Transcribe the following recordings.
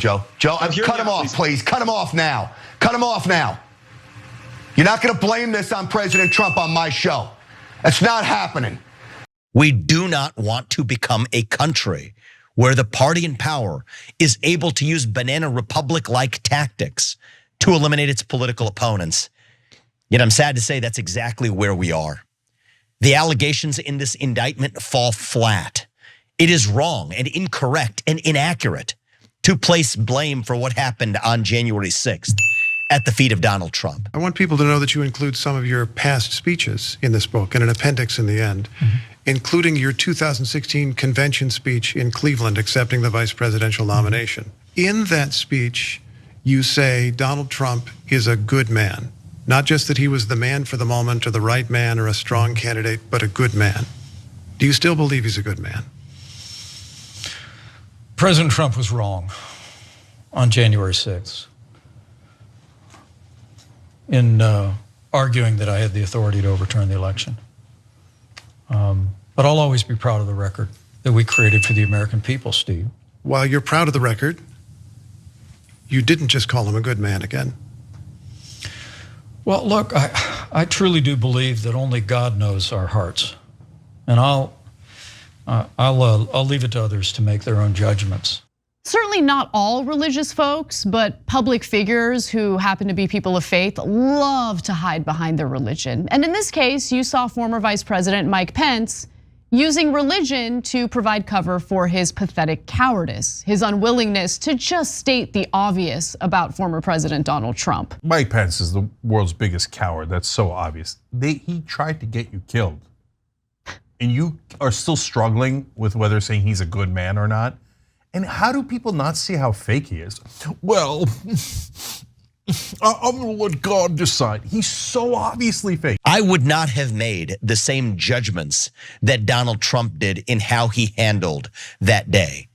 Joe. Joe, cut him off, please. Cut him off now. Cut him off now. You're not going to blame this on President Trump on my show. That's not happening. We do not want to become a country where the party in power is able to use banana republic-like tactics to eliminate its political opponents. Yet I'm sad to say that's exactly where we are. The allegations in this indictment fall flat. It is wrong and incorrect and inaccurate to place blame for what happened on January 6th at the feet of Donald Trump. I want people to know that you include some of your past speeches in this book and an appendix in the end, including your 2016 convention speech in Cleveland accepting the vice presidential nomination. In that speech, you say Donald Trump is a good man. Not just that he was the man for the moment or the right man or a strong candidate, but a good man. Do you still believe he's a good man? President Trump was wrong on January 6th in arguing that I had the authority to overturn the election. But I'll always be proud of the record that we created for the American people, Steve. While you're proud of the record, you didn't just call him a good man again. Well, look, I truly do believe that only God knows our hearts. And I'll leave it to others to make their own judgments. Certainly not all religious folks, but public figures who happen to be people of faith love to hide behind their religion. And in this case, you saw former Vice President Mike Pence using religion to provide cover for his pathetic cowardice, his unwillingness to just state the obvious about former President Donald Trump. Mike Pence is the world's biggest coward. That's so obvious. He tried to get you killed. And you are still struggling with whether saying he's a good man or not. And how do people not see how fake he is? Well, I'm gonna let God decide. He's so obviously fake. I would not have made the same judgments that Donald Trump did in how he handled that day.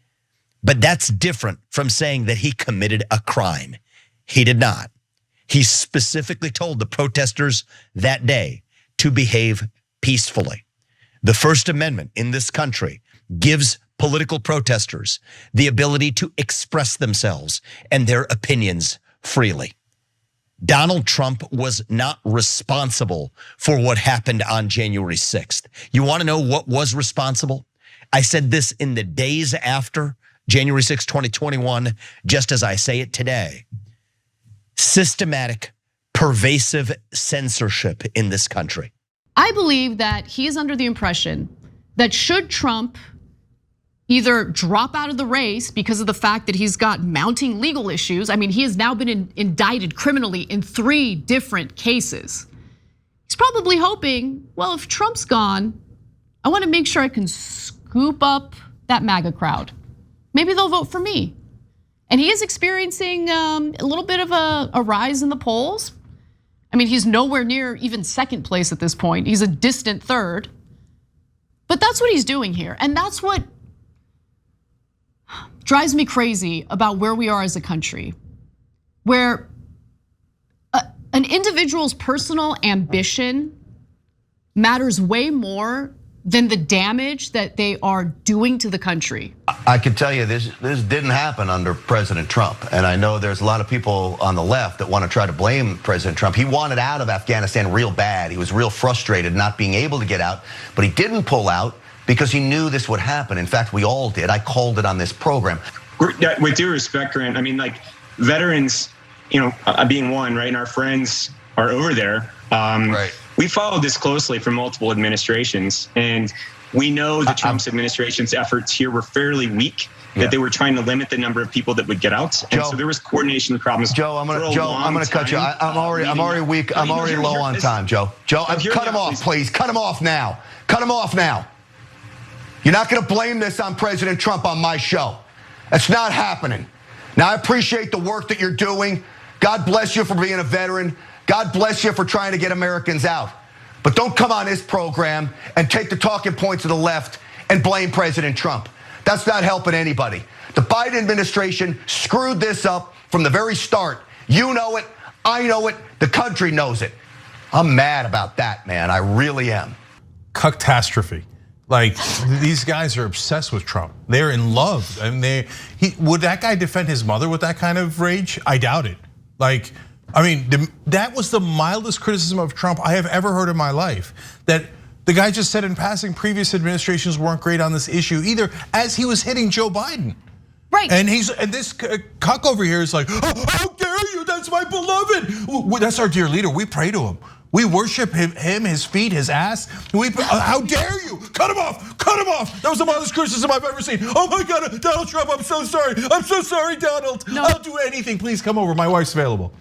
But that's different from saying that he committed a crime. He did not. He specifically told the protesters that day to behave peacefully. The First Amendment in this country gives political protesters the ability to express themselves and their opinions freely. Donald Trump was not responsible for what happened on January 6th. You want to know what was responsible? I said this in the days after January 6, 2021, just as I say it today. Systematic, pervasive censorship in this country. I believe that he is under the impression that should Trump either drop out of the race because of the fact that he's got mounting legal issues. I mean, he has now been indicted criminally in 3 different cases. He's probably hoping, well, if Trump's gone, I want to make sure I can scoop up that MAGA crowd. Maybe they'll vote for me. And he is experiencing a little bit of a rise in the polls. I mean, he's nowhere near even second place at this point. He's a distant third. But that's what he's doing here. And that's what drives me crazy about where we are as a country, where an individual's personal ambition matters way more than the damage that they are doing to the country. I can tell you this didn't happen under President Trump. And I know there's a lot of people on the left that want to try to blame President Trump. He wanted out of Afghanistan real bad. He was real frustrated not being able to get out, but he didn't pull out because he knew this would happen. In fact, we all did. I called it on this program. With due respect, Grant, I mean, like veterans, being one, right? And our friends are over there. Right. We followed this closely for multiple administrations, and we know the Trump's administration's efforts here were fairly weak. That they were trying to limit the number of people that would get out, and so there was coordination problems. Joe, I'm gonna cut you. I'm already weak. I'm already low on time, Joe. Joe, cut him off, please. Cut him off now. Cut him off now. You're not going to blame this on President Trump on my show. That's not happening. Now, I appreciate the work that you're doing. God bless you for being a veteran. God bless you for trying to get Americans out. But don't come on this program and take the talking points of the left and blame President Trump. That's not helping anybody. The Biden administration screwed this up from the very start. You know it, I know it, the country knows it. I'm mad about that, man, I really am. Catastrophe. Like, these guys are obsessed with Trump. They're in love. I mean, would that guy defend his mother with that kind of rage? I doubt it. Like, I mean, that was the mildest criticism of Trump I have ever heard in my life. That the guy just said in passing, previous administrations weren't great on this issue either, as he was hitting Joe Biden. Right. And this cuck over here is like, oh, how dare you? That's my beloved. That's our dear leader. We pray to him. We worship him, his feet, his ass. How dare you? Cut him off, cut him off. That was the mildest criticism I've ever seen. Oh my God, Donald Trump, I'm so sorry. I'm so sorry, Donald. No. I'll do anything, please come over. My wife's available.